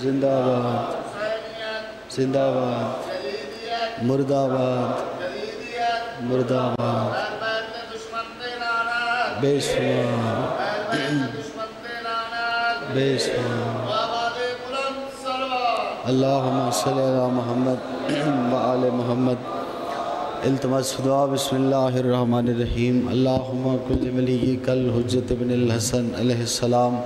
زندہ باد زندہ باد مرد آباد مرد آباد بے شمار بے شمار اللہم صلی علی محمد وآل محمد التماس دعا بسم اللہ الرحمن الرحیم اللہم کل ولیک الحجت بن الحسن علیہ السلام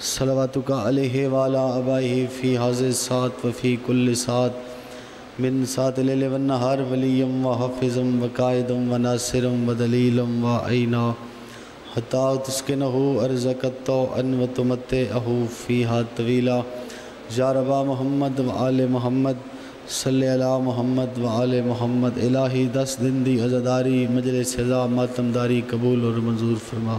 صلواتک علیہ وعلا آبائہ فی حاضر سات وفی کل سات من سات لیل والنہار ولیم و حفظم و قائدم و ناصرم و دلیلم و عینا حتی تسکنہو ارزقتو ان و تمتعہو فیہا طویلا یا ربا محمد و آل محمد صلی علی محمد و آل محمد الہی 10 دن دی عزاداری مجلس سزا ماتمداری قبول اور منظور فرما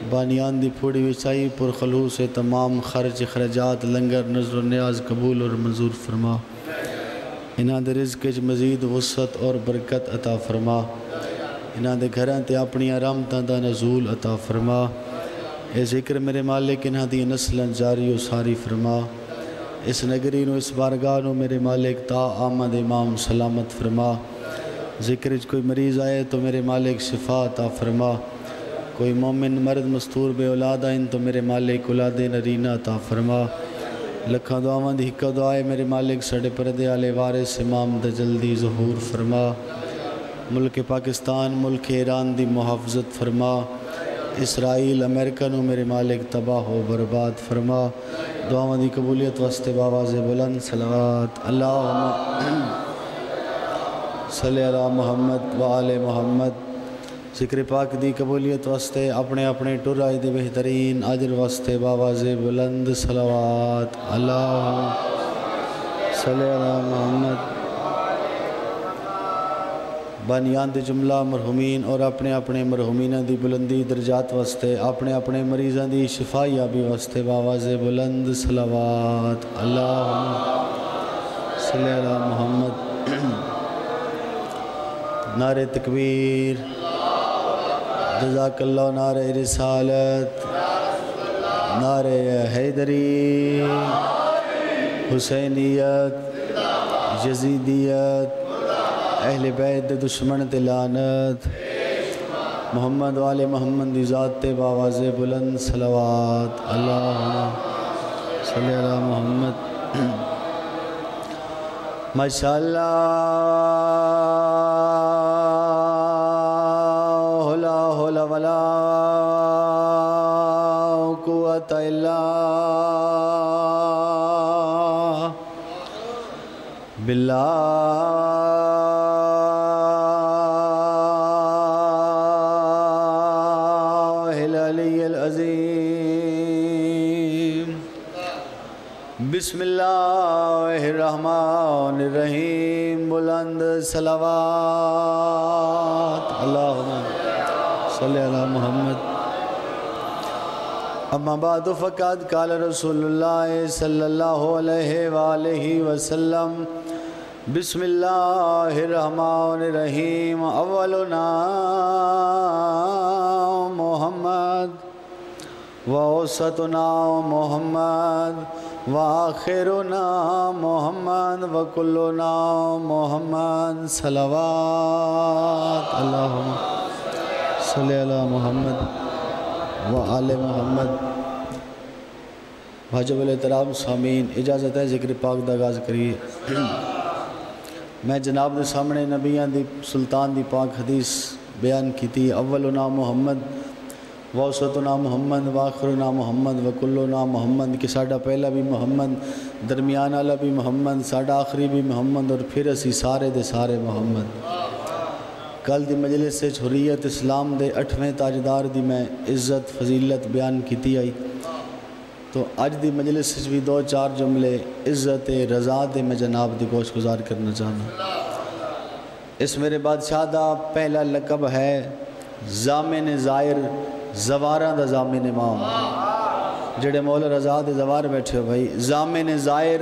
بانیان دی پھوڑی وچائی پر خلوص تمام خرچ خرجات لنگر نظر و نیاز قبول اور منظور فرما انہاں دے رزق وچ مزید وسعت اور برکت عطا فرما انہاں دے گھراں تے اپنی رحمتاں دا نزول عطا فرما اے ذکر میرے مالک انہاں دی نسلاں جاری و ساری فرما اس نگری نو اس بارگاہ نو میرے مالک تا آمد امام سلامت فرما ذکر وچ کوئی مریض آئے تو میرے مالک شفا عطا فرما کوئی مومن مرد مستور بے اولاد آئیں تو میرے مالک اولاد نرینہ عطا فرما لکھاں دعاواں دی ہکا دعائے میرے مالک سڑے پردے آلے وارث امام دا جلدی ظہور فرما ملک پاکستان ملک ایران دی محافظت فرما اسرائیل امریکہ نو میرے مالک تباہ و برباد فرما دعاواں دی قبولیت واسطے باواز بلند صلوات اللہم صلی علی محمد و آل محمد ذکر پاک دی قبولیت واسطے اپنے اپنے ٹرائی دے بہترین اجر واسطے باواز بلند صلوات اللہم صلی علی محمد بانیان دے جملہ مرحومین اور اپنے اپنے مرحومینہ دی بلندی درجات واسطے اپنے اپنے مریضاں دی شفایابی واسطے باواز بلند صلوات اللہم صلی علی محمد نعرہ تکبیر جزاک اللہ نعرہ رسالت نعرہ حیدری حسینیت یزیدیت اہل بیت دشمن تے لعنت محمد والے محمد دی ذات تے باواز بلند صلوات اللہم صلی علی محمد ماشاءاللہ لا حول ولا قوت الا باللہ بسم اللہ الرحمن الرحیم بلند صلوات اللہم صلی علی محمد اما بعد فقد قال رسول اللہ صلی اللہ علیہ وآلہ وسلم بسم اللہ الرحمن الرحیم اولنا محمد ووسطنا محمد وآخرنا محمد وکلنا محمد صلوات اللہم صلی علی محمد وآل محمد واجب الاحترام سامعین اجازت ہے ذکر پاک دا آغاز کریے میں جناب دے سامنے نبیان دی سلطان دی پاک حدیث بیان کی تھی اولنا محمد ووسطنا محمد وآخرنا محمد وکلنا محمد کہ ساڑھا پہلا بھی محمد درمیان والا بھی محمد ساڑھا آخری بھی محمد اور پھر اسی سارے دے سارے محمد کل دی مجلس سے حریت اسلام دے 8ویں تاجدار دی میں عزت فضیلت بیان کیتی آئی تو آج دی مجلس سے بھی 2-4 جملے عزت رضا دے میں جناب دی گوش گزار کرنا چاہنا اس میرے بادشاہ دا پہلا لقب ہے ضامن زائر زواراں دا ضامن امام جڑے مولا رضا دے زوار بیٹھے ہو بھائی ضامن زائر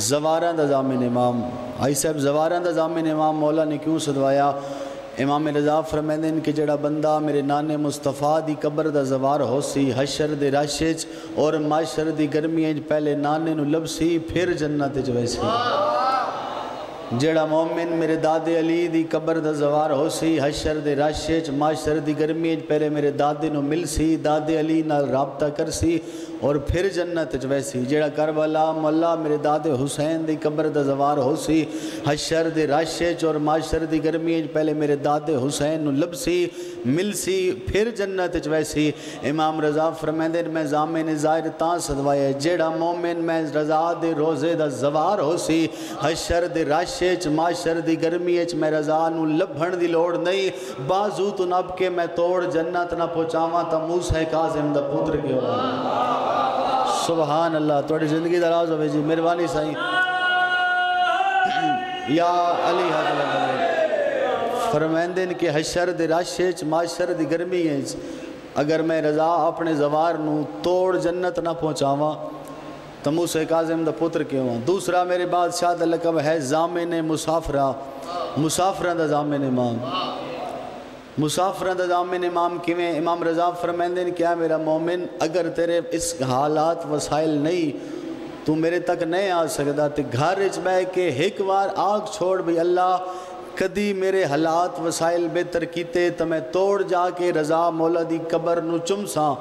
زواراں دا ضامن امام آئی صاحب زواراں دا ضامن امام مولا نے کیوں صدوایا امام رضا فرمائندے کہ جڑا بندہ میرے نانے مصطفیٰ دی قبر دا زوار ہو سی حشر دے راشے اور معاشر دی گرمی پہلے نانے نو لب سی پھر جنت ویسی جڑا مومن میرے دادے علی دی قبر دا زوار ہو سی حشر دے راشے معاشر دی گرمی پہلے میرے دادے نو مل سی دادے علی نال رابطہ کر سی اور پھر جنت ویسی جڑا کربلا مولا میرے دادے حسین دی قبر دا زوار ہو سی حشر دے راشے اور معاشر دی گرمی پہلے میرے دادے حسین نو لب سی مل سی پھر جنت ویسی امام رضا فرمائندے میں زامن ظاہر تاں صدوایا جڑا مومن میں رضا دے روزے دا زوار ہو سی حشر دے راشے معاشر دی گرمی میں رضا نو لبھن دی لوڑ نہیں بازو تو نب کے میں توڑ جنت نہ پہنچاواں تا موسیٰ کاظم دا پتر کے ہو سبحان اللہ توڑی زندگی دراز ہوئے جی مہربانی سائیں یا علی حضرت فرمائندے کہ حشر دے راشے معاشر دی گرمی ہے اگر میں رضا اپنے زوار نو توڑ جنت نہ پہنچاواں تو موسیٰ کاظم دا پتر کیوں ہوں دوسرا میرے بادشاہ دا لقب ہے زامن مسافرہ مسافرہ دا زامن امام مسافرہ دا زامن امام کیویں امام رضا فرمائندے کیا میرا مومن اگر تیرے اس حالات وسائل نہیں تو میرے تک نہیں آ سکتا تے گھر اچ بے کے ایک بار آگ چھوڑ بھی اللہ کدی میرے حالات وسائل بہتر کیتے تو میں توڑ جا کے رضا مولا دی قبر نو چمساں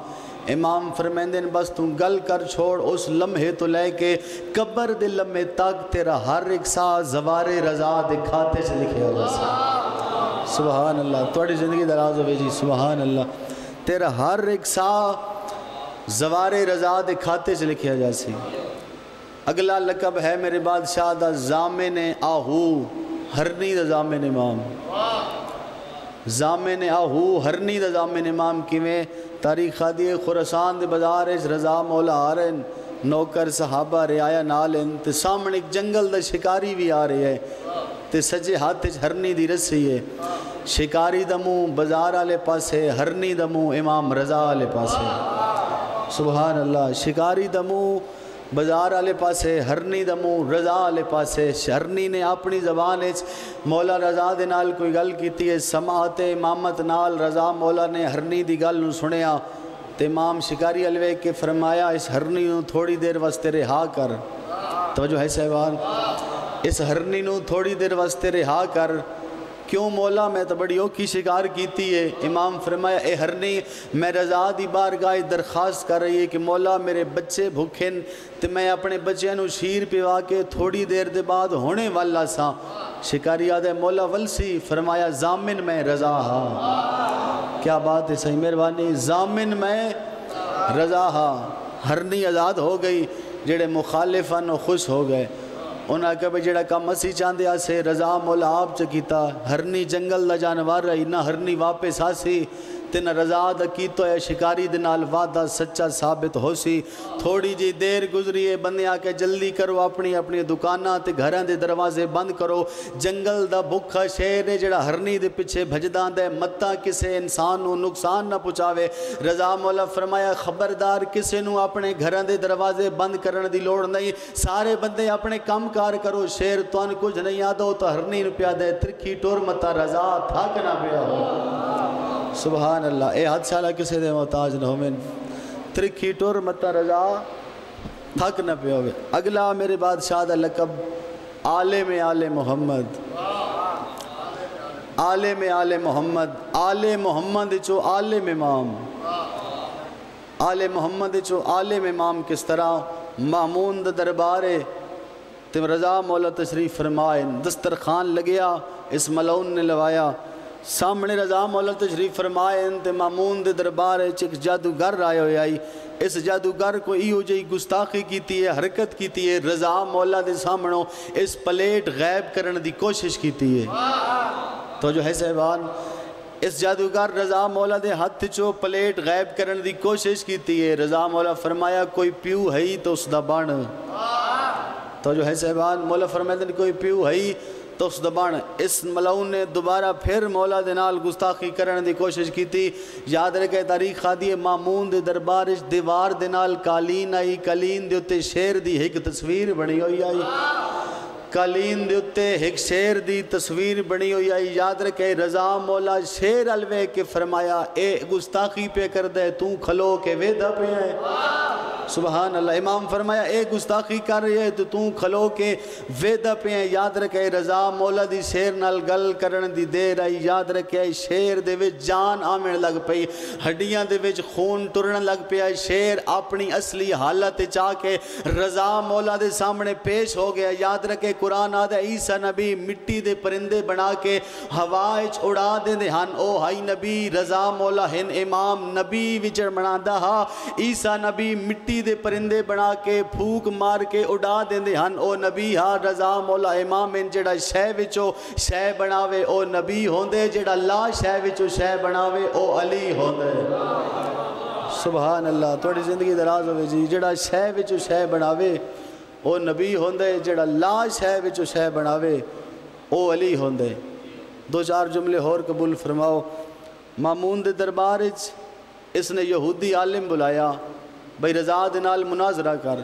امام فرمائندے بس تو گل کر چھوڑ اس لمحے تو لے کے قبر دے لمحے تک تیرا ہر ایک سا زوار رضا دے کھاتے سے لکھے ہو جیسا سبحان اللہ توڑی زندگی دراز ہوئے جی سبحان اللہ تیرا ہر ایک سا زوار رضا دے کھاتے سے لکھے ہو جیسی اگلا لقب ہے میرے بادشاہ دا زامن آہو ہرنی دا زامن امام زامن آہو ہرنی دا زامن امام کیویں تاریخ خادی خراسان دے بازار رضا مولا آ رہے نوکر صحابہ رعایا نالن تے سامنے ایک جنگل دا شکاری بھی آ رہی ہے تے سجے ہاتھ ہرنی دی رسی ہے شکاری دمو بازار آلے پاسے ہرنی دمو امام رضا آلے پاسے سبحان اللہ شکاری دمو بازار آلے پاسے ہرنی دمو رضا آلے پاسے ہرنی نے اپنی زبان مولا رضا دے نال کوئی گل کیتی ہے سماعت امامت نال رضا مولا نے ہرنی دی گل نو سنیا تے امام شکاری الوے کے فرمایا اس ہرنی نو تھوڑی دیر واسطے رہا کر توجہ ہے صاحبان اس ہرنی نو تھوڑی دیر واسطے رہا کر کیوں مولا میں تو بڑی اوکھی شکار کیتی ہے امام فرمایا اے ہرنی میں رضا دی بارگاہ درخواست کر رہی ہے کہ مولا میرے بچے بھوکھن تے میں اپنے بچے نو شیر پیوا کے تھوڑی دیر دے بعد ہونے والا سا شکاری آدھے مولا ولسی فرمایا زامن میں رضا ہاں کیا بات ہے صحیح مہربانی زامن میں رضا ہاں ہرنی آزاد ہو گئی جڑے مخالفن و خوش ہو گئے انہاں کہ جڑا کام اسی چاندیا سے رضا مولا آپ چکیتا ہرنی جنگل دا جانوار رہی نہ ہرنی واپس آسی تے نہ رضا دا کیتو ہے شکاری دے نال وعدہ سچا ثابت ہو سی تھوڑی جی دیر گزری ہے بندے آ کے جلدی کرو اپنی اپنی دکاناں تے گھراں دے دروازے بند کرو جنگل دا بھکھا شیر ہے جڑا ہرنی دے پیچھے بھجداں دے متا کسے انسان نو نقصان نہ پہنچاوے رضا مولا فرمایا خبردار کسے نو اپنے گھراں دے دروازے بند کرن دی لوڑ نہیں سارے بندے اپنے کام کار کرو شیر توان کچھ نہیں آدھو تو ہرنی نو پیا دے ترکھی ٹور متا رضا تھاک نہ پیا ہو سبحان اللہ اے حد سالہ کسے دے محتاج نہ ہومن ترکھی ٹور متا رضا تھک نہ پہ ہوئے اگلا میرے بادشاہ دا لقب عالم آل محمد عالم آل محمد آل محمد چو عالم امام آل محمد چو عالم امام کس طرح مامون دا دربارے تم رضا مولا تشریف فرمائے دسترخوان لگیا اس ملعون نے لوایا سامنے رضا مولا تشریف فرمائے تے مامون دے دربارے ایک جادوگر آئے ہوئے آئی اس جادوگر کو ایو جئی گستاخی کیتی ہے حرکت کیتی ہے رضا مولا دے سامنوں اس پلیٹ غیب کرن دی کوشش کیتی ہے تو جو ہے صاحبان اس جادوگر رضا مولا دے ہاتھ چو پلیٹ غیب کرن دی کوشش کیتی ہے رضا مولا فرمایا کوئی پیو ہے تو اس دا بان تو جو ہے صاحبان مولا فرمایا کوئی پیو ہے تو اس دبان اس ملعون نے دوبارہ پھر مولا دے نال گستاخی کرنے دی کوشش کی تھی یاد رکھے تاریخ خادی مامون دے دربارش دیوار دے نال قالین آئی قالین دے اتے شیر دی ایک تصویر بنی ہوئی آئی قالین دے اتے ایک شیر دی تصویر بنی ہوئی آئی، یاد رکھے رضا مولا شیر الوے کے فرمایا اے گستاخی پہ کر دے تو کھلو کے ویدہ پہ ہے، سبحان اللہ۔ امام فرمایا اے گستاخی کر رہی ہے تو کھلو کے ویدہ پہ ہیں، یاد رکھے رضا مولا دی شیر نال گل کرن دی دیر آئی، یاد رکھے شیر دے وچ جان آمن لگ پئی، ہڈیاں دے وچ خون ٹرن لگ پیا، شیر اپنی اصلی حالت چاہ کے رضا مولا دے سامنے پیش ہو گیا۔ یاد رکھے قرآن آدھا عیسیٰ نبی مٹی دے پرندے بنا کے ہوائچ اڑا دیں دے ہن، او ہائی نبی رضا مولا ہن امام نبی وچر بنا دا ہا، عیسیٰ نبی مٹی دے پرندے بنا کے پھوک مار کے اڑا دیں دے ہن، او نبی ہا رضا مولا امام ان جڑا شے وچو شے بناوے او نبی ہوندے، جڑا لا شے وچو شے بناوے او علی ہوندے، سبحان اللہ۔ توڑی زندگی دراز ہوئے جی، جڑا شے وچو شے بناوے او نبی ہوندے، جڑا لا شے وچو شے بناوے او علی ہوندے۔ دو چار جملے اور قبول فرماؤ۔ مامون دے دربار اس نے یہودی عالم بلایا، بھئی رضا دے نال مناظرہ کر۔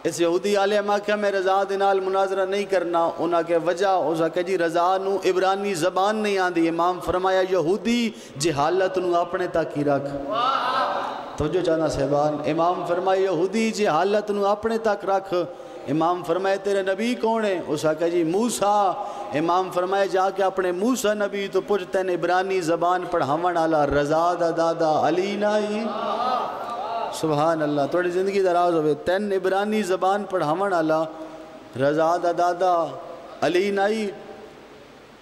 اس یہودی عالم آکھا میں رضا دے نال مناظرہ نہیں کرنا، انہاں کے وجہ اسا کہ جی رضا نو عبرانی زبان نہیں آندی۔ امام فرمایا یہودی جہالت نو اپنے تک ہی رکھ، توجہ چاہنا صاحبان، امام فرمایا یہودی جہالت نو اپنے تک رکھ۔ امام فرمایا تیرے نبی کون ہے؟ اسا کہ جی موسیٰ۔ امام فرمایا جا کے اپنے موسیٰ نبی تو پوچھتے ہیں عبرانی زبان پڑھاون والا رضا دا دادا علی نائی، سبحان اللہ۔ توڑی زندگی دراز ہوئے، تین عبرانی زبان پڑھاون والا رضا دا دادا علی نائی۔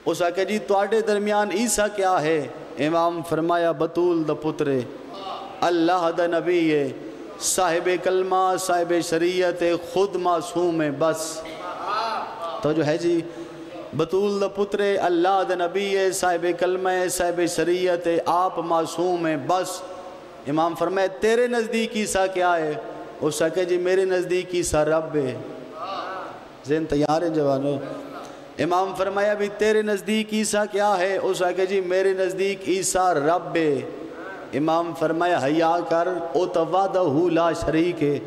اسا کہ جی تواڈے درمیان عیسیٰ کیا ہے؟ امام فرمایا بطول دا پترے، اللہ دا نبی ہے، صاحب کلمہ صاحب شریعت خود معصوم ہے، بس تو جو ہے جی بطول دا پترے، اللہ دا نبی ہے، صاحب کلمہ ہے، صاحب شریعت ہے، آپ معصوم ہیں، بس۔ امام فرمائے تیرے نزدیک عیسیٰ کیا ہے؟ اسا کہ جی میرے نزدیک عیسیٰ رب ہے۔ ذہن تیار ہے جوانو؟ امام فرمایا بھی تیرے نزدیک عیسیٰ کیا ہے؟ اسا کہ جی میرے نزدیک عیسیٰ رب ہے۔ امام فرمایا حیا کر، او تو وحدہ لا شریک ہے،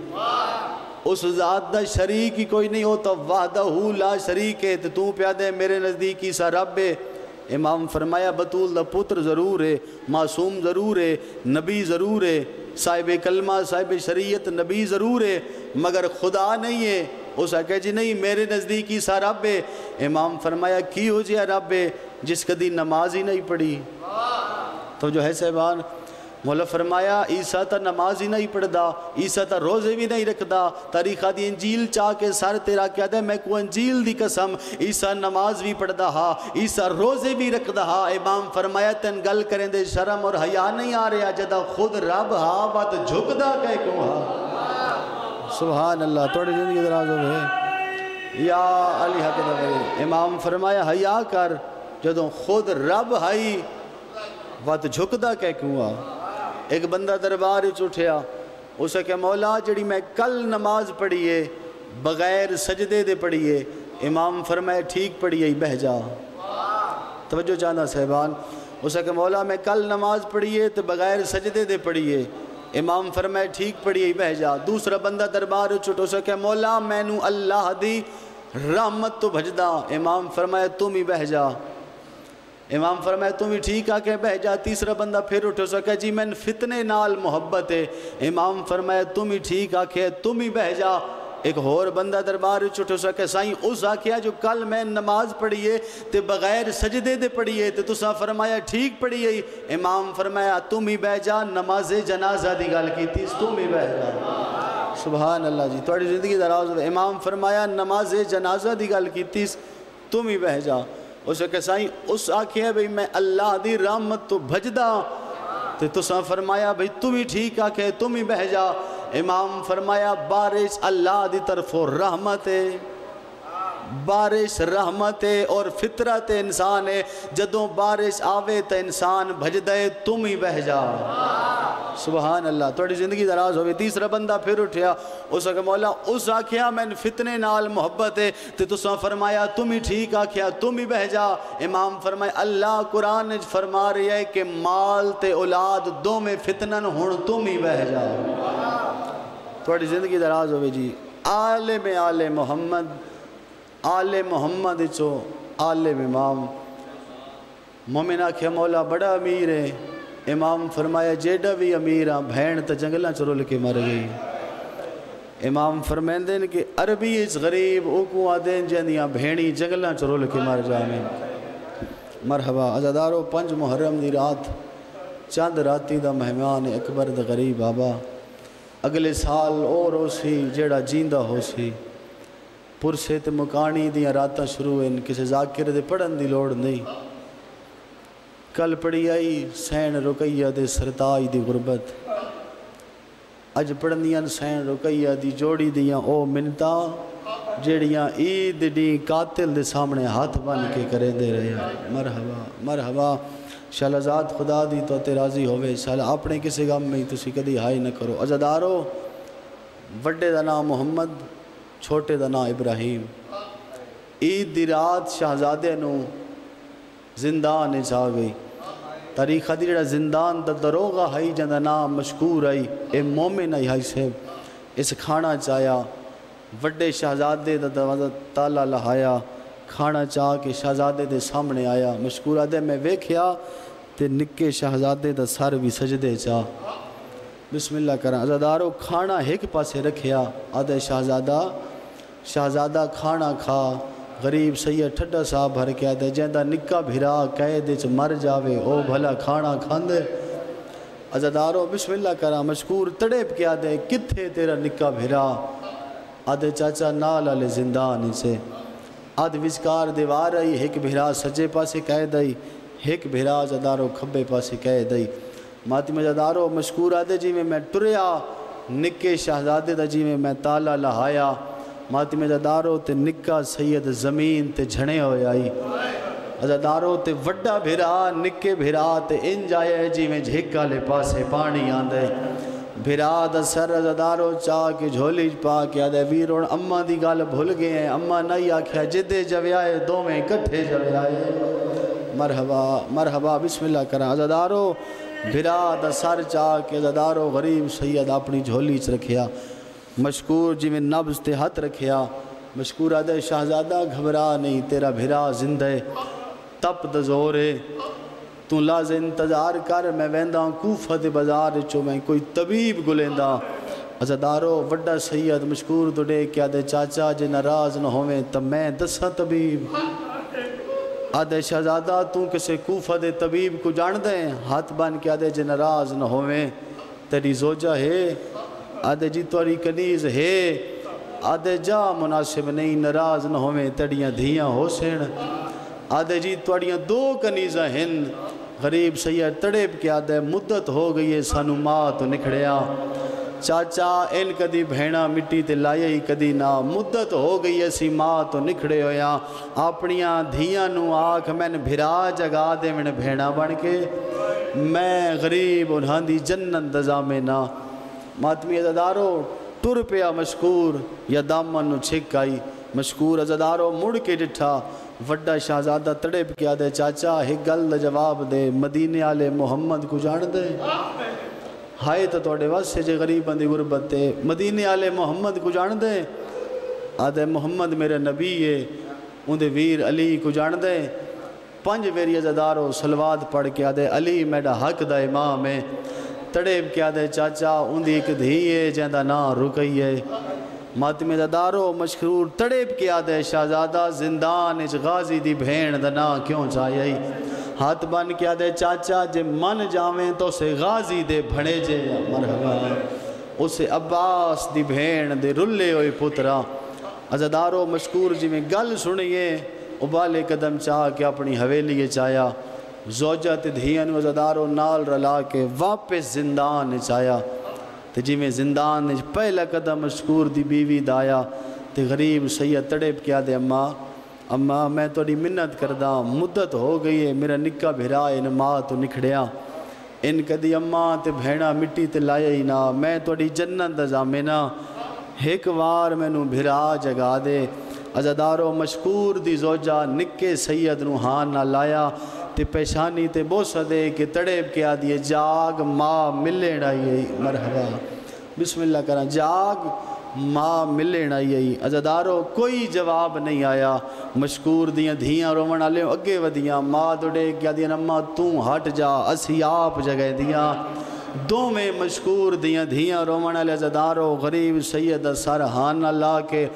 اس ذات دا شریک ہی کوئی نہیں، او تو وحدہ لا شریک ہے، تو پیادے میرے نزدیک عیسیٰ رب ہے۔ امام فرمایا بطول دا پتر ضرور ہے، معصوم ضرور ہے، نبی ضرور ہے، صاحب کلمہ صاحب شریعت نبی ضرور ہے، مگر خدا نہیں ہے۔ اسا کہ جی نہیں میرے نزدیک عیسیٰ رب ہے۔ امام فرمایا کی ہو جیا رب ہے جس کدی نماز ہی نہیں پڑھی؟ تو جو ہے صاحبان مولا فرمایا عیسیٰ تا نماز ہی نہیں پڑھدا، عیسیٰ تا روزے بھی نہیں رکھدا، تاریخہ دی انجیل چاہ کے سر تیرا کیا دے میں کو انجیل دی قسم عیسیٰ نماز بھی پڑھدا ہا، عیسیٰ روزے بھی رکھدا ہا۔ امام فرمایا تن گل کریں دے شرم اور حیا نہیں آ رہا، جدا خود رب ہا بات جھکدا کہے کیوں ہا، سبحان اللہ۔ توڑی زندگی دراز ہوئے یا علی حق دے۔ امام فرمایا حیا کر، جدوں خود رب ہائی بات جھکدا کہے کیوں ہا۔ ایک بندہ دربار اٹھیا، اسے کہ مولا جڑی میں کل نماز پڑھیے بغیر سجدے دے پڑھیے، امام فرمائے ٹھیک پڑھیے بہ جا۔ توجہ چاہنا صاحبان، اسے کہ مولا میں کل نماز پڑھیے تو بغیر سجدے دے پڑھیے، امام فرمائے ٹھیک پڑھیے بہ جا۔ دوسرا بندہ دربار اٹھو، اسے کہ مولا میں نو اللہ دی رحمت تو بھجدا، امام فرمائے تم ہی بہ جا۔ امام فرمائے تم ہی ٹھیک آ کے بہ جا۔ تیسرا بندہ پھر اٹھو، سکے جی میں فتنے نال محبت ہے، امام فرمائے تم ہی ٹھیک آ کے تم ہی بہ جا۔ ایک اور بندہ دربار اٹھو، سکے سائیں اس آکھیا جو کل میں نماز پڑھیے تے بغیر سجدے دے پڑھیے تے تسا فرمایا ٹھیک پڑھیے، امام فرمایا تم ہی بہ جا، نماز جنازہ دی گل کیتی تم ہی بہ جا۔ سبحان اللہ جی، تھوڑی زندگی دراز ہوئے۔ امام فرمایا نماز جنازہ دی گل کیتی تم ہی بہ جا۔ اسے کہ سائیں اس آکھیا بھئی میں اللہ دی رحمت تو بھجدا تے تساں فرمایا بھئی تم ہی ٹھیک آکھے تم ہی بہ جا۔ امام فرمایا بارش اللہ دی طرف رحمت ہے، بارش رحمت ہے اور فطرت انسان ہے، جدوں بارش آوے تا انسان بھج دے تم ہی بہ جا۔ سبحان اللہ، توڑی زندگی دراز ہوئی۔ تیسرا بندہ پھر اٹھیا، اس کہ مولا اس آکھیا میں فتنے نال محبت ہے تے تساں فرمایا تم ہی ٹھیک آکھیا تم ہی بہ جا۔ امام فرمایا اللہ قرآن فرما رہی ہے کہ مال تے اولاد دو میں فتنن ہون تم ہی بہ جا۔ توڑی زندگی دراز ہوئی جی۔ عالم محمد آل محمد چو عالم امام مومن آکھیا مولا بڑا امیر ہے. امام فرمایا جیڈا بھی امیر ہاں بھین تا جنگلاں چ رول کے مر گئی. امام فرمیندن کہ عربی اس غریب اوکو آدین جہندیاں بھینی جنگلاں چ رول کے مر جاویں. مرحبا عزادارو 5 محرم دی رات چند راتی دا مہمان اکبر دا غریب بابا. اگلے سال اور ہو سی جیڑا جیندہ ہو سی. پرسے تے مکانی دیاں راتاں شروع ہیں کسی ذاکر دے پڑھن دی لوڑ نہیں. کل پڑھی آئی سین رقیہ دے سرتاج دی غربت. اج پڑھنیاں سین رقیہ دی جوڑی دیاں او منتاں جیڑیاں عید دی قاتل دے سامنے ہاتھ بن کے کرے دے رہے ہیں. مرحبا مرحبا. شالازاد خدا دی تو تے راضی ہوئے. شال اپنے کسی غم میں تسی کدی ہائی نہ کرو. عزادارو وڈے دا نام محمد چھوٹے دا نام ابراہیم. عید دی رات شہزادے نو زندان چا گئی. تاریخ دی جڑا زندان دا دروغہ ہائی جندہ نام مشکور آئی اے مومن آئی ہائی سے اس کھانا چایا. وڈے شہزادے دا دروازہ تالا لہایا. کھانا چاہ کے شہزادے دے سامنے آیا. مشکور آدھے میں ویکھیا تے نکے شہزادے دا سر بھی سجدے چاہ. بسم اللہ کریں. عزادارو کھانا ایک پاسے رکھیا. آدھے شہزادہ کھانا کھا. غریب سید ٹھڈا صاحب بھر کے آدھے جہندہ نکا بھرا قید چ مر جاوے او بھلا کھانا کھاندے. عزادارو بسم اللہ کریں. مشکور تڑیپ کے آدھے کتھے تیرا نکا بھرا. آدھے چاچا نال آلے زندان سے. آدھ وچکار دیوار آئی ایک بھرا سجے پاسے قید آئی ایک بھرا عزادارو کھبے پاسے قید آئی. ماتم عزادارو مشکور آدھے جی میں ٹریا نکے شہزادے دا جی میں تالا لہایا. ماتم عزادارو تے نکا سید زمین تے جھنے ہوئے آئی. عزادارو تے وڈا بھرا نکے بھرا تے انج آئے جی میں جھکا لے پاسے پانی آندے. بھرا دا سر عزادارو چاہ کے جھولی پا کے آدھے ویرون اممہ دی گال بھول گئے ہیں. اممہ نہیں آکھیا جدے جوے آئے دو میں کٹھے جوے آئے. مرحبا مرحبا. بسم اللہ کریں. عزادارو بھرا دا سر چاہ کے عزادارو غریب سید اپنی جھولی چ رکھیا. مشکور جی میں نبض تے ہاتھ رکھیا. مشکور آدھے شہزادہ گھبرا نہیں تیرا بھرا زندہ ہے تپ دا زور ہے. تو لاز انتظار کر میں ویندہ کوفہ دے بازار چو میں کوئی طبیب گلیندہ. عزادارو وڈا سید مشکور تو دے کیا دے چاچا جے ناراض نہ ہوئے تب میں دسا طبیب. آدھے شہزادہ تو کسے کوفہ دے طبیب کو جان دیں. ہاتھ بان کیا دے جے ناراض نہ ہوئے تیری زوجہ ہے. آدھے جی توری کنیز ہے. آدھے جا مناسب نہیں ناراض نہ ہوئے تیڑیاں دھیاں ہو سین. آدھے جی توڑیاں 2 کنیزہ ہن. غریب سید تڑیب کے آدھے مدت ہو گئی ہے سانو ماں تو نکھڑیا. چاچا ان کدی بھینا مٹی تے لائے ہی کدی نہ. مدت ہو گئی ہے سی ماں تو نکھڑے ہویا. اپنیاں دھیاں نو آکھ میں نے بھرا جگا دے میں نے بھینا بن کے میں غریب انہاں دی جنت دزا میں نہ. ماتمی عزادارو ٹر پیا مشکور یا دامن نو چھک آئی. مشکور عزادارو مڑ کے ڈٹھا. وڈا شہزادہ تڑپ کیا دے چاچا ایک گل دا جواب دے مدینے آلے محمد کو جان دے. ہائے تو توڑے واسے جے غریبان دی غربت دے مدینے آلے محمد کو جان دے. آدھے محمد میرے نبی ہے. اندھے ویر علی کو جان دے. 5 ویری عزادارو سلوات پڑھ کے آدھے علی میڈا حق دا امام ہے. تڑیب کیا دے چاچا اندھی ایک دھیئے جہندہ نا رکیے. ماتم عزادارو مشکور تڑیب کیا دے شہزادہ زندان اچ غازی دی بھین دا نا کیوں چاہیے. ہاتھ بن کیا دے چاچا جے من جاویں تو اسے غازی دے بھنے جے. مرحبا. اسے عباس دی بھین دے رلے ہوئے پترا. عزادارو مشکور جی میں گل سنیے ابالے قدم چاہ کے اپنی حویلی چایا. زوجہ تے دھیان عزادارو نال رلا کے واپس زندان چایا. تے جی میں زندان پہلا قدم مشکور دی بیوی دایا. تے غریب سید تڑپ کیا دے اماں میں توڑی منت کردہ مدت ہو گئی ہے میرا نکا بھرا ان ماں تو نکھڑیا. ان کدی اماں تے بھینا مٹی تے لائے ہی نہ. میں توڑی جنت دزا میں نہ. ایک وار میں نو بھرا جگا دے. عزادارو مشکور دی زوجہ نکے سید نو ہان نہ لایا. تے پیشانی تے بوسہ دے کہ تڑیب کے آدھیے جاگ ماں ملے ڈائیے. مرحبا. بسم اللہ کریں. جاگ ماں ملن آئی آئی عزادارو کوئی جواب نہیں آیا مشکور دیاں دھیاں رومن آلے اگے ودیاں ماں دوڑے کیا دیاں اماں توں ہٹ جا اسی آپ جگہ دیاں دو میں مشکور دیاں دھیاں رومن آلے عزادارو غریب سید سرحان اللہ کے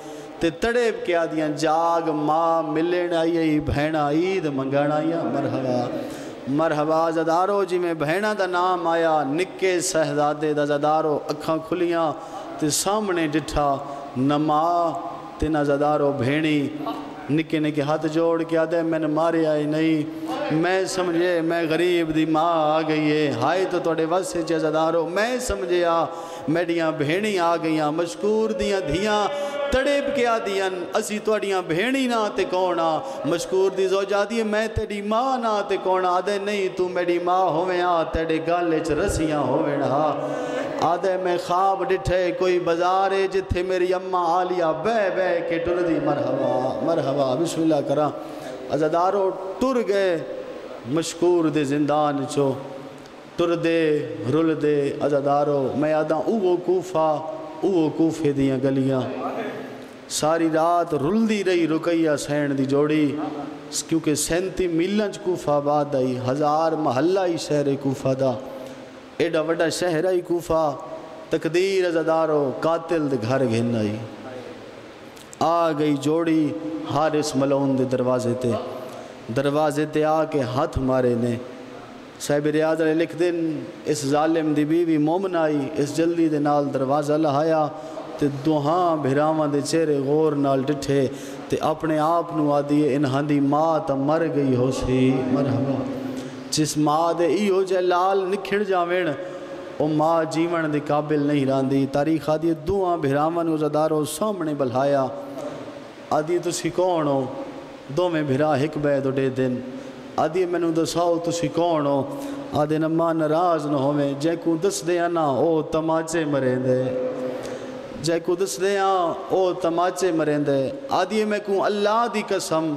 تے تڑیب کیا دیاں جاگ ماں ملن آئی آئی بھینا عید منگانا آیا مرحبا مرحبا عزادارو جی میں بھینا دا نام آیا نکے سہزادے دا عزادارو اکھاں کھلیاں تے سامنے ڈٹھا نما تے نزدارو بھینی نکے نکے ہاتھ جوڑ کے آدھے میں نے مارے آئے نہیں میں سمجھے میں غریب دی ماں آ گئی ہے ہائے تو توڑے واسے چیزدارو میں سمجھے میڈیاں بھینی آ گئیاں مشکور دیاں دھیاں تڑیب کے آدیاں اسی توڑیاں بھینی نہ تے کونا مشکور دی زوجہ دی میں تیری ماں نہ تے کونا آدھے نہیں تو میری ماں ہوئے تیرے گالے چ رسیاں ہوئے آدھے میں خواب ڈٹھے کوئی بازارے جتھے میری اماں آلیا بے کے ٹر دی مرحبا مرحبا بسم اللہ کرا عزادارو ٹر گئے مشکور دے زندان چو ٹر دے رل دے عزادارو میں آدھا اوہ کوفے دیاں گلیاں ساری رات رل دی رہی رکیہ سین دی جوڑی کیونکہ 37 میلنج کوفہ آباد آئی 1000 محلہ ہی شہر کوفہ دا ایڈا وڈا شہر آئی کوفہ تقدیر عزادارو قاتل دے گھر گھن آئی آ گئی جوڑی حارث ملعون دے دروازے تے آ کے ہاتھ مارے نے صاحب ریاض علیہ لکھ دن اس ظالم دی بیوی مومن آئی اس جلدی دے نال دروازہ لہایا تے دوہاں بھراواں دے چہرے غور نال ڈٹھے تے اپنے آپ نو آدھیے انہاں دی ماں تا مر گئی ہو سی مرحبا جس ماں دے ایو جے لال نکھڑ جاوین او ماں جیون دے قابل نہیں راندی تاریخ آدھی دوہاں بھراواں نو عزادارو سامنے بلھایا آدھی تسی کون ہو دو میں بھرا ایک بے دو ڈے دن آدھی میں نو دساؤ تسی کون ہو آدھے نماں نراز نہ ہوئے جے کو دس دیا نا او تماچے مرین دے جے کو دس دیا او تماچے مرین دے آدھی میں کو اللہ دی قسم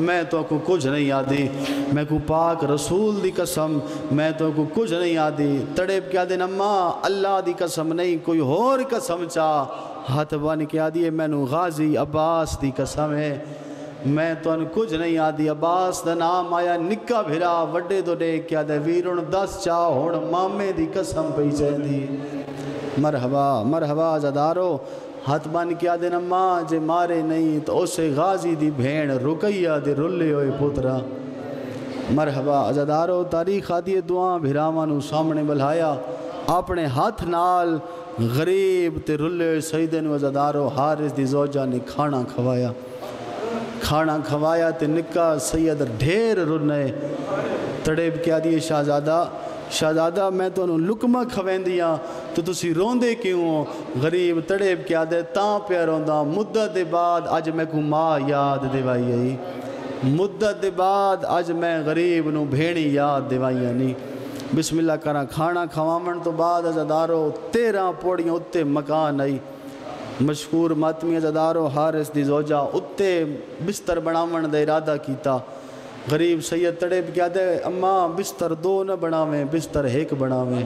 میں تو کو کچھ نہیں آدھی میں کو پاک رسول دی قسم میں تو کو کچھ نہیں آدھی تڑیب کیا دے نماں اللہ دی قسم نہیں کوئی اور قسم چاہ ہاتھ بانی کیا دیئے میں نو غازی عباس دی قسم ہے میں تو ان کچھ نہیں آدھی عباس دا نام آیا نکا بھرا وڈے دو دے کیا دے ویرون 10 چاہ ہوڑ مامے دی قسم پیچھے دی مرحبا مرحبا عزادارو ہاتھ بان کیا دے نماں جے مارے نہیں تو اسے غازی دی بھین رکیہ دے رلے ہوئے پترا مرحبا عزادارو تاریخ آدھی دعا بھراوانو سامنے بلھایا اپنے ہاتھ نال غریب تے رلے ہوئے سیدن عزادارو حارث دی زوجہ نے کھانا کھوایا تے نکا سید ڈھیر رنے تڑیب کیا دیئے شہزادہ میں تو انہوں لکمہ کھوین دیا تو تسی روندے کیوں ہو غریب تڑیب کیا دے تاں پہ روندہ مدت دے بعد آج میں کو ماں یاد دیوائی آئی مدت دے بعد آج میں غریب نو بھیڑی یاد دیوائی آنی بسم اللہ کرا کھانا کھوامن تو بعد عزادارو 13 پوڑیاں اتے مکان آئی مشکور ماتمی عزادارو حارث دی زوجہ اتے بستر بناون دے ارادہ کیتا غریب سید تڑیب کیا دے اماں بستر 2 نہ بناویں بستر 1 بناویں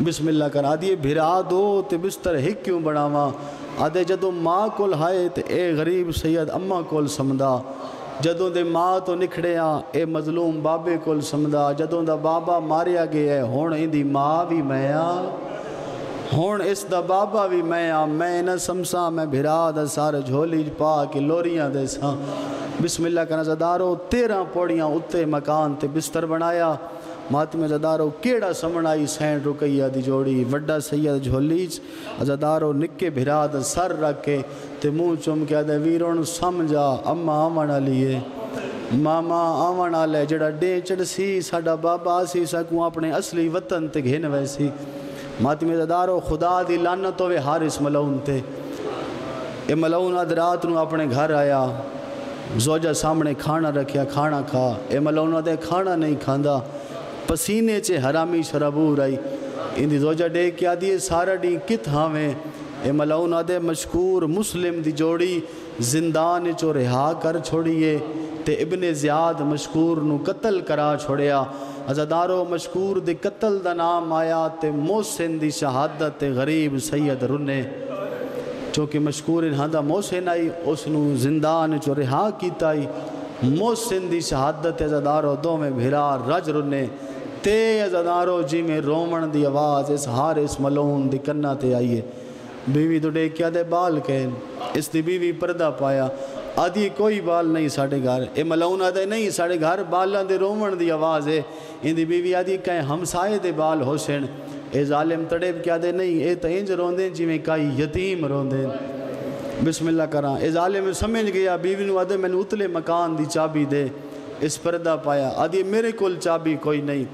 بسم اللہ کر آدھیے بھرا دو تے بستر 1 کیوں بناواں آدھے جدو ماں کول ہائے تے اے غریب سید اماں کول سمدھا جدوں دے ماں تو نکھڑے اے مظلوم بابے کول سمدھا جدوں دا بابا ماریا گیا ہے ہون دی ماں بھی میں ہون اس دا بابا بھی میں نہ سمسا میں بھرا دا سارے جھولی پا کے لوریاں دے ساں بسم اللہ کا عزادارو 13 پوڑیاں اتے مکان تے بستر بنایا ماتم عزادارو کیڑا سمنائی سین رکیہ دی جوڑی وڈا سید جھولیچ عزادارو نکے بھرا دا سر رکھے تے منہ چم کیا دے ویرون سمجھا اماں آمن آلیے ماما آمن آلے جڑا ڈے چڑ سی ساڑا بابا سی سکوں اپنے اصلی وطن تے گھن ویسی ماتم عزادارو خدا دی لعنت ہوئے حارث ملعون تے اے ملعون ادرات نو اپنے گھر آیا زوجہ سامنے کھانا رکھیا کھانا کھا اے ملعون دے کھانا نہیں کھاندا پسینے چے حرامی شرابور آئی ان دی زوجہ ڈے کیا دیئے سارا ڈی کت ہاویں اے ملعون دے مشکور مسلم دی جوڑی زندان چو رہا کر چھوڑیے تے ابن زیاد مشکور نو قتل کرا چھوڑیا عزادارو مشکور دے قتل دا نام آیا تے محسن دی شہادت غریب سید رنے چونکہ مشکور انہاں دا محسن آئی اس نو زندان چو رہا کیتا ہی محسن دی شہادت عزادارو دو میں بھرا رج رنے تے عزادارو جی میں رومن دی آواز اس حارث ملعون دی کنہ تے آئیے بیوی تو ڈیکیا دے بال کہن اس دی بیوی پردہ پایا آدھی کوئی بال نہیں ساڑھے گھر اے ملعون آدھے نہیں ساڑھے گھر بالاں دے رومن دی آواز ہے ان دی بیوی آدھی کہیں ہمسائے دے بال حسین اے ظالم تڑیب کیا دے نہیں اے تینج روندیں جی میں کائی یتیم روندیں بسم اللہ کراں اے ظالم سمجھ گیا بیوی نو آدھے میں نے اتلے مکان دی چابی دے اس پردہ پایا آدھی میرے کل چابی کوئی نہیں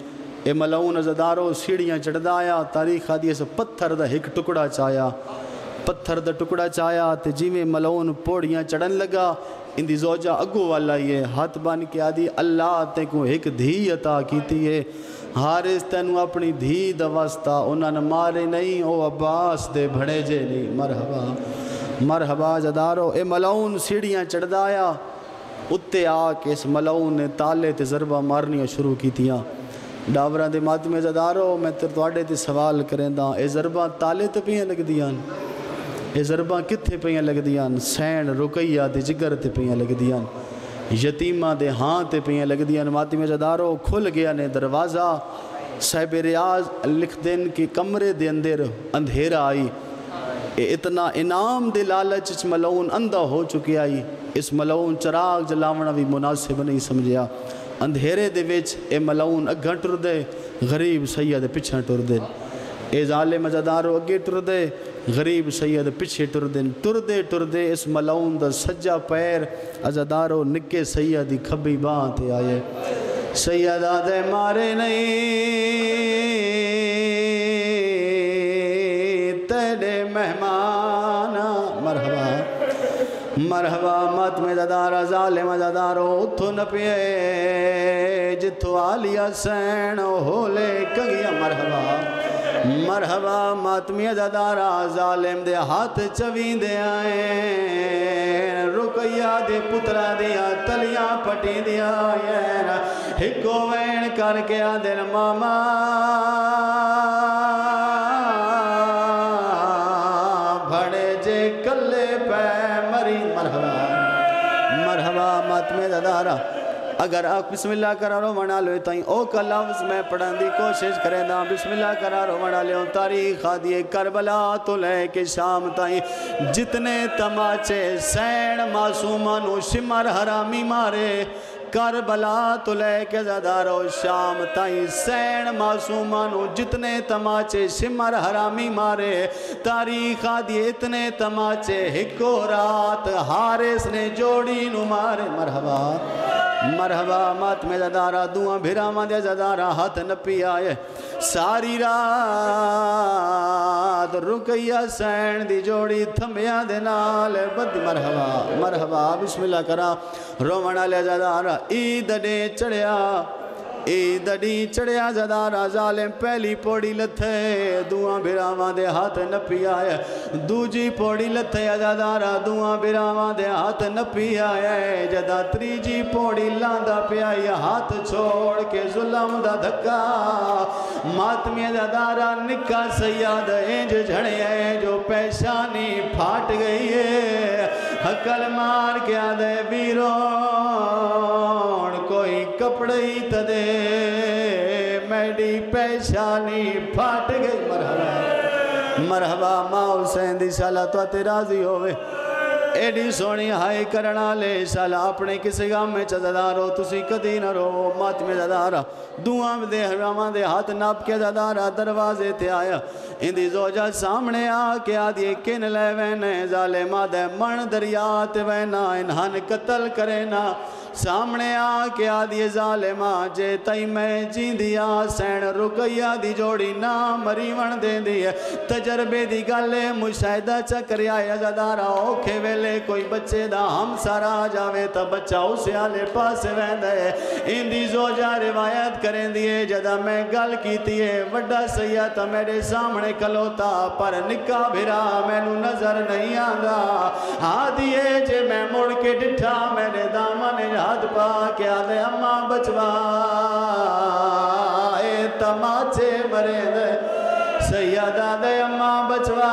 اے ملعون عزادارو سیڑیاں چڑھ آیا تاریخ آدھی اس پتھر دا ایک ٹکڑا چایا پتھر دا ٹکڑا چایا تے جی میں ملعون پوڑیاں چڑھن لگا ان دی زوجہ اگو والا یہ ہاتھ بان کے آدھی اللہ تے کو ایک دھی عطا کیتی ہے حارث تینو اپنی دھی دا واسطہ انہاں نے مارے نہیں او عباس دے بھڑے جے نہیں مرحبا مرحبا عزادارو اے ملعون سیڑیاں چڑھ آیا اتے آ کے اس ملعون نے تالے تے ضربہ مارنیاں شروع کیتیاں ڈاوراں دے ماتم عزادارو میں تواڈے تے سوال کریں دا اے ضربہ تالے تے پیاں لگ دیاں اے ضربہ کتھے پیاں لگ دیاں سین رقیہ دے جگر تے پیاں لگ دیاں یتیمہ دے ہاں تے پیاں لگ دیاں ماتم عزادارو کھل گیا نے دروازہ صاحب ریاض لکھ دین کی کمرے دے اندر اندھیرا آئی اتنا انعام دے لالچ اس ملعون اندھا ہو چکی آئی اس ملعون چراغ جلاونا بھی مناسب نہیں سمجھیا اندھیرے دے وچ اے ملعون اگھا ٹر دے غریب سید پچھا ٹر دے اے ظالم عزادارو اگے ٹر دے غریب سید پچھے ٹر دے اس ملعون دا سجا پیر عزادارو نکے سید دی کھبی باں تے آئے سیدہ دے مارے نہیں تیرے مہمان مرحبا مرحبا مات میں عزادارہ ظالم عزادارو اتھو نپیے جتھو آلیا سین ہو لے کگیا مرحبا مرحبا ماتمی عزادارہ ظالم دے ہاتھ چوین دے آئیں رقیہ دے پترہ دیا تلیاں پٹی دیا آئیں ہکو وین کر کے آدھن ماما بھڑے جے کلے پہ مری مرحبا مرحبا ماتمی عزادارہ اگر آپ بسم اللہ کرارو منا لو تائیں او کا لفظ میں پڑھن دی کوشش کریں دا بسم اللہ کرارو منا لو تاریخ آدھیے کربلا تو لے کے شام تائیں جتنے تماچے سین معصومانو شمر حرامی مارے کربلا تو لے کے عزادارو شام تائیں سین معصومانو جتنے تماچے شمر حرامی مارے تاریخ آدھیے اتنے تماچے ہکو رات حارث نے جوڑی نو مارے مرحبا مرحبا ماتم عزادارہ دعا بھراواں دے عزادارہ ہاتھ نپی آئے ساری رات رقیہ سین دی جوڑی تھمیاں دے نال بد مرحبا مرحبا بسم اللہ کرا رومن علی عزادارہ عید نے چڑھیا عید ڈی چڑھیا عزادارہ ظالم پہلی پوڑی لتھے دعا بھراواں دے ہاتھ نپی آئے دوجی پوڑی لتھے عزادارہ دعا بھراواں دے ہاتھ نپی آئے جدا تریجی پوڑی لاندہ پہ آئی ہاتھ چھوڑ کے ظلم دا دھکا ماتمی عزادارہ نکا سیاد اینج جھڑے ہیں جو پیشانی پھاٹ گئی ہے حقل مار کے آدھے ویرون کوئی کپڑی تدے میڈی پیشانی پھاٹ گئی مرحبا مرحبا ماں حسین دی شالا تو آتے راضی ہوئے ایڈی سونی ہائی کرنا لے شالا اپنے کسی گام میں عزادارو تسی کدی نہ رو ماتم عزادارہ دعا دے حرامان دے ہاتھ ناپ کے عزادارہ دروازے تے آیا اندی زوجہ سامنے آ کے آدھی کن لے وینے ظالمہ دے من دریات وینا انہاں قتل کرینا سامنے آ کے آدھی ظالمہ جے تائی میں جین دیا سین رقیہ دی جوڑی نا مری ون دے دی تجربے دی گالے مشاہدہ چکری آئے عزادارہ اوکھے ویلے کوئی بچے دا ہم سارا جاوے تا بچہ اسے آلے پاس ویندے اندی زوجہ روایت کریں دیئے جدہ میں گل کیتی ہے وڈا سیدہ میرے سامنے کلوتا پر نکا بھرا میں نو نظر نہیں آنگا آدھیے جے میں مڑ کے ڈٹھا میرے دامن ہاتھ پا کے آدھے اماں بچوا اے تماچے مرے دے سیدہ دے اماں بچوا